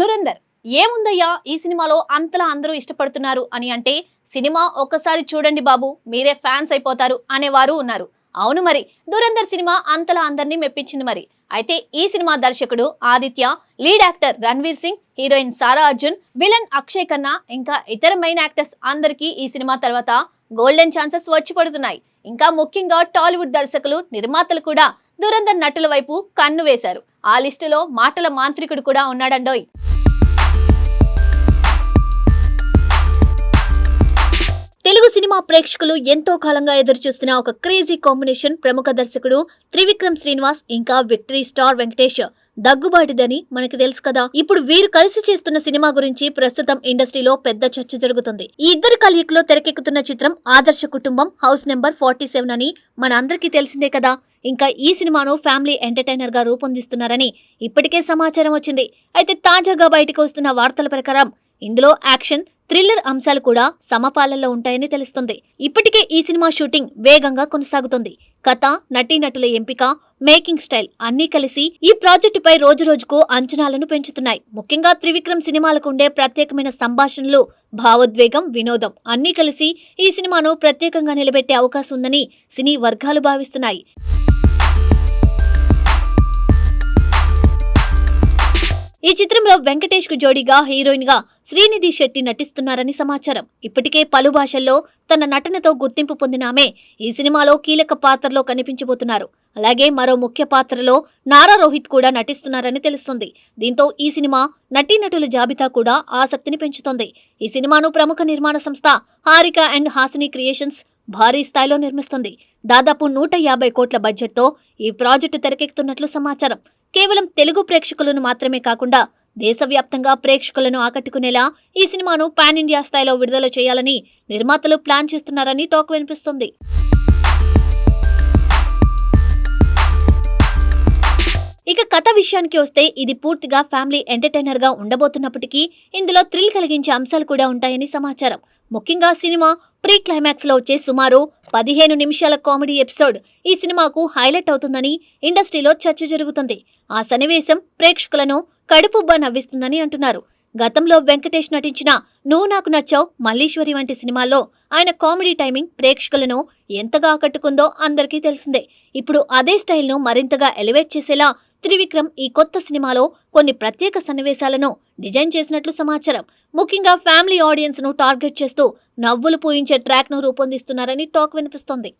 ధురంధర్ ఏముందయ్యా ఈ సినిమాలో అంతలా అందరూ ఇష్టపడుతున్నారు అని అంటే సినిమా ఒక్కసారి చూడండి బాబు మీరే ఫ్యాన్స్ అయిపోతారు అనేవారు ఉన్నారు. అవును మరి ధురంధర్ సినిమా అంతలా అందరినీ మెప్పించింది మరి. అయితే ఈ సినిమా దర్శకుడు Aditya, lead actor Ranveer Singh, heroine Sara Arjun, villain Akshaye Khanna ఇంకా ఇతర మెయిన్ యాక్టర్స్ అందరికీ ఈ సినిమా తర్వాత గోల్డెన్ ఛాన్సెస్ వచ్చి పడుతున్నాయి. ఇంకా ముఖ్యంగా టాలీవుడ్ దర్శకులు, నిర్మాతలు కూడా ధురంధర్ నటుల వైపు కన్ను వేశారు. ఆ లిస్టులో మాటల మాంత్రికుడు కూడా ఉన్నాడండోయ్. తెలుగు సినిమా ప్రేక్షకులు ఎంతో కాలంగా ఎదురుచూస్తున్న ఒక క్రేజీ కాంబినేషన్ ప్రముఖ దర్శకుడు త్రివిక్రమ్ శ్రీనివాస్ ఇంకా విక్టరీ స్టార్ వెంకటేష్ దగ్గుబాటిదని మనకి తెలుసు కదా. ఇప్పుడు వీరు కలిసి చేస్తున్న సినిమా గురించి ప్రస్తుతం ఇండస్ట్రీలో పెద్ద చర్చ జరుగుతుంది. ఈ ఇద్దరు కలయికలో తెరకెక్కుతున్న చిత్రం ఆదర్శ కుటుంబం హౌస్ నెంబర్ 47 అని మన అందరికీ తెలిసిందే కదా. ఇంకా ఈ సినిమాను ఫ్యామిలీ ఎంటర్టైనర్ గా రూపొందిస్తున్నారని ఇప్పటికే సమాచారం వచ్చింది. అయితే తాజాగా బయటకు వస్తున్న వార్తల ప్రకారం ఇందులో యాక్షన్, థ్రిల్లర్ అంశాలు కూడా సమపాలల్లో ఉంటాయని తెలుస్తుంది. ఇప్పటికే ఈ సినిమా షూటింగ్ వేగంగా కొనసాగుతుంది. కథ, నటీనటుల ఎంపిక, మేకింగ్ స్టైల్ అన్నీ కలిసి ఈ ప్రాజెక్టుపై రోజురోజుకు అంచనాలను పెంచుతున్నాయి. ముఖ్యంగా త్రివిక్రమ్ సినిమాలకు ఉండే ప్రత్యేకమైన సంభాషణలు, భావోద్వేగం, వినోదం అన్నీ కలిసి ఈ సినిమాను ప్రత్యేకంగా నిలబెట్టే అవకాశం ఉందని సినీ వర్గాలు భావిస్తున్నాయి. ఈ చిత్రంలో వెంకటేష్ కు జోడీగా హీరోయిన్ గా శ్రీనిధి శెట్టి నటిస్తున్నారని సమాచారం. ఇప్పటికే పలు భాషల్లో తన నటనతో గుర్తింపు పొందిన ఆమె ఈ సినిమాలో కీలక పాత్రలో కనిపించబోతున్నారు. అలాగే మరో ముఖ్య పాత్రలో నారా రోహిత్ కూడా నటిస్తున్నారని తెలుస్తుంది. దీంతో ఈ సినిమా నటీనటుల జాబితా కూడా ఆసక్తిని పెంచుతోంది. ఈ సినిమాను ప్రముఖ నిర్మాణ సంస్థ హారిక అండ్ హాసిని క్రియేషన్స్ భారీ స్థాయిలో నిర్మిస్తుంది. దాదాపు 150 కోట్ల బడ్జెట్తో ఈ ప్రాజెక్టు తెరకెక్కుతున్నట్లు సమాచారం. కేవలం తెలుగు ప్రేక్షకులను మాత్రమే కాకుండా దేశవ్యాప్తంగా ప్రేక్షకులను ఆకట్టుకునేలా ఈ సినిమాను పాన్ ఇండియా స్థాయిలో విడుదల చేయాలని నిర్మాతలు ప్లాన్ చేస్తున్నారని టాక్ వినిపిస్తుంది. ఇక కథ విషయానికి వస్తే ఇది పూర్తిగా ఫ్యామిలీ ఎంటర్టైనర్ గా ఉండబోతున్నప్పటికీ ఇందులో థ్రిల్ కలిగించే అంశాలు కూడా ఉంటాయని సమాచారం. ముఖ్యంగా సినిమా ప్రీ క్లైమాక్స్ లో వచ్చే సుమారు 15 నిమిషాల కామెడీ ఎపిసోడ్ ఈ సినిమాకు హైలైట్ అవుతుందని ఇండస్ట్రీలో చర్చ జరుగుతుంది. ఆ సన్నివేశం ప్రేక్షకులను కడుపుబ్బా నవ్విస్తుందని అంటున్నారు. గతంలో వెంకటేష్ నటించిన నువ్వు నాకు నచ్చావ్, మల్లీశ్వరి వంటి సినిమాల్లో ఆయన కామెడీ టైమింగ్ ప్రేక్షకులను ఎంతగా ఆకట్టుకుందో అందరికీ తెలిసిందే. ఇప్పుడు అదే స్టైల్ను మరింతగా ఎలివేట్ చేసేలా త్రివిక్రమ్ ఈ కొత్త సినిమాలో కొన్ని ప్రత్యేక సన్నివేశాలను డిజైన్ చేసినట్లు సమాచారం. ముఖ్యంగా ఫ్యామిలీ ఆడియన్స్ ను టార్గెట్ చేస్తూ నవ్వులు పూయించే ట్రాక్ ను రూపొందిస్తున్నారని టాక్ వినిపిస్తోంది.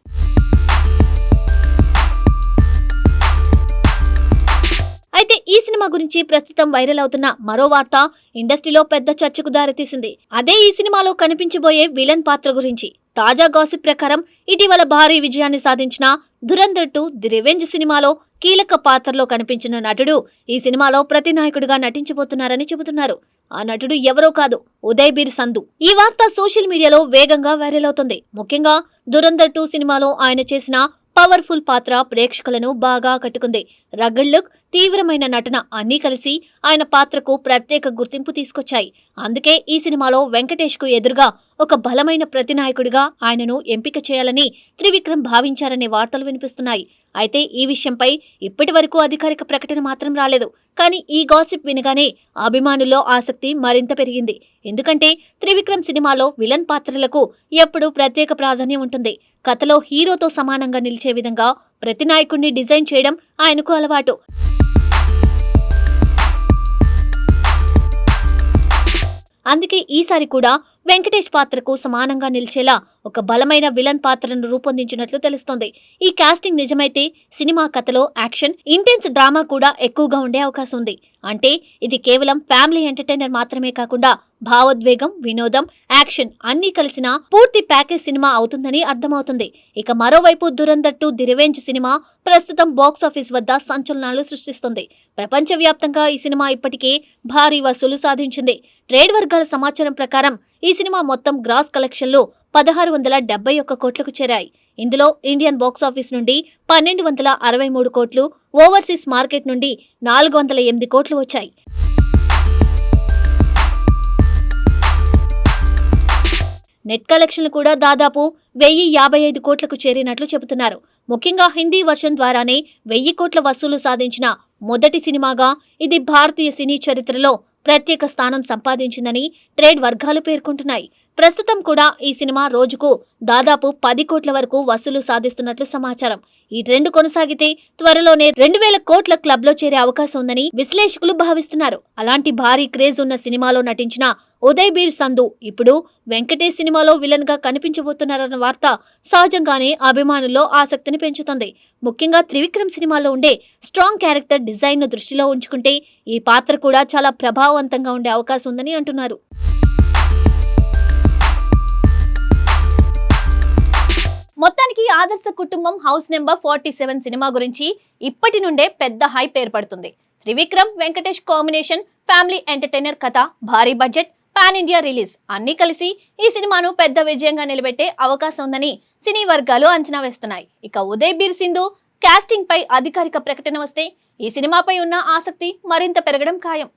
అయితే ఈ సినిమా గురించి ప్రస్తుతం వైరల్ అవుతున్న మరో వార్త ఇండస్ట్రీలో పెద్ద చర్చకు దారితీసింది. అదే ఈ సినిమాలో కనిపించబోయే విలన్ పాత్ర గురించి. తాజా గాసిప్ ప్రకారం ఇటీవల భారీ విజయాన్ని సాధించిన ధురంధర్ 2 ది రివెంజ్ సినిమాలో కీలక పాత్రలో కనిపించిన నటుడు ఈ సినిమాలో ప్రతినాయకుడిగా నటించబోతున్నారని చెబుతున్నారు. ఆ నటుడు ఎవరో కాదు, ఉదయ్ బీర్ సంధు. ఈ వార్త సోషల్ మీడియాలో వేగంగా వైరల్ అవుతుంది. ముఖ్యంగా ధురంధర్ 2 సినిమాలో ఆయన చేసిన పవర్ఫుల్ పాత్ర ప్రేక్షకులను బాగా ఆకట్టుకుంది. రగ్గడ్ లుక్, తీవ్రమైన నటన అన్నీ కలిసి ఆయన పాత్రకు ప్రత్యేక గుర్తింపు తీసుకొచ్చాయి. అందుకే ఈ సినిమాలో వెంకటేష్ కు ఎదురుగా ఒక బలమైన ప్రతినాయకుడిగా ఆయనను ఎంపిక చేయాలని త్రివిక్రమ్ భావించారనే వార్తలు వినిపిస్తున్నాయి. అయితే ఈ విషయంపై ఇప్పటి వరకు అధికారిక ప్రకటన మాత్రం రాలేదు. కానీ ఈ గాసిప్ వినగానే అభిమానుల్లో ఆసక్తి మరింత పెరిగింది. ఎందుకంటే త్రివిక్రమ్ సినిమాలో విలన్ పాత్రలకు ఎప్పుడూ ప్రత్యేక ప్రాధాన్యం ఉంటుంది. కథలో హీరోతో సమానంగా నిలిచే విధంగా ప్రతినాయకుడిని డిజైన్ చేయడం ఆయనకు అలవాటు. అందుకే ఈసారి కూడా వెంకటేష్ పాత్రకు సమానంగా నిలిచేలా ఒక బలమైన విలన్ పాత్రను రూపొందించినట్లు తెలుస్తోంది. ఈ కాస్టింగ్ నిజమైతే సినిమా కథలో యాక్షన్, ఇంటెన్స్ డ్రామా కూడా ఎక్కువగా ఉండే అవకాశం ఉంది. అంటే ఇది కేవలం ఫ్యామిలీ ఎంటర్టైనర్ మాత్రమే కాకుండా భావోద్వేగం, వినోదం, యాక్షన్ అన్నీ కలిసిన పూర్తి ప్యాకేజ్ సినిమా అవుతుందని అర్థమవుతుంది. ఇక మరోవైపు ధురంధర్ 2 ది రివెంజ్ సినిమా ప్రస్తుతం బాక్సాఫీస్ వద్ద సంచలనాలు సృష్టిస్తుంది. ప్రపంచవ్యాప్తంగా ఈ సినిమా ఇప్పటికే భారీ వసూలు సాధించింది. ట్రేడ్ వర్గాల సమాచారం ప్రకారం ఈ సినిమా మొత్తం గ్రాస్ కలెక్షన్లు 1671 కోట్లకు చేరాయి. ఇందులో ఇండియన్ బాక్సాఫీస్ నుండి 1263 కోట్లు, ఓవర్సీస్ మార్కెట్ నుండి 408 కోట్లు వచ్చాయి. నెట్ కలెక్షన్లు కూడా దాదాపు 1055 కోట్లకు చేరినట్లు చెబుతున్నారు. ముఖ్యంగా హిందీ వర్షన్ ద్వారానే 1000 కోట్ల వసూలు సాధించిన మొదటి సినిమాగా ఇది భారతీయ సినీ చరిత్రలో ప్రత్యేక స్థానం సంపాదించిందని ట్రేడ్ వర్గాలు పేర్కొంటున్నాయి. ప్రస్తుతం కూడా ఈ సినిమా రోజుకు దాదాపు 10 కోట్ల వరకు వసూలు సాధిస్తున్నట్లు సమాచారం. ఈ ట్రెండ్ కొనసాగితే త్వరలోనే 2000 కోట్ల క్లబ్ లో చేరే అవకాశం ఉందని విశ్లేషకులు భావిస్తున్నారు. అలాంటి భారీ క్రేజ్ ఉన్న సినిమాలో నటించిన ఉదయ్ బీర్ సంధు ఇప్పుడు వెంకటేష్ సినిమాలో విలన్ గా కనిపించబోతున్నారన్న వార్త సహజంగానే అభిమానుల్లో ఆసక్తిని పెంచుతుంది. ముఖ్యంగా త్రివిక్రమ్ సినిమాలో ఉండే స్ట్రాంగ్ క్యారెక్టర్ డిజైన్ ను దృష్టిలో ఉంచుకుంటే ఈ పాత్ర కూడా చాలా ప్రభావవంతంగా ఉండే అవకాశం ఉందని అంటున్నారు. మొత్తానికి ఆదర్శ కుటుంబం హౌస్ నెంబర్ 47 సినిమా గురించి ఇప్పటి నుండే పెద్ద హైప్ ఏర్పడుతుంది. Trivikram Venkatesh combination family entertainer కథ, భారీ బడ్జెట్, పాన్ ఇండియా రిలీజ్ అన్ని కలిసి ఈ సినిమాను పెద్ద విజయంగా నిలబెట్టే అవకాశం ఉందని సినీ వర్గాలు అంచనా వేస్తున్నాయి. ఇక ఉదయ్ బీర్ సింధు కాస్టింగ్ పై అధికారిక ప్రకటన వస్తే ఈ సినిమాపై ఉన్న ఆసక్తి మరింత పెరగడం ఖాయం.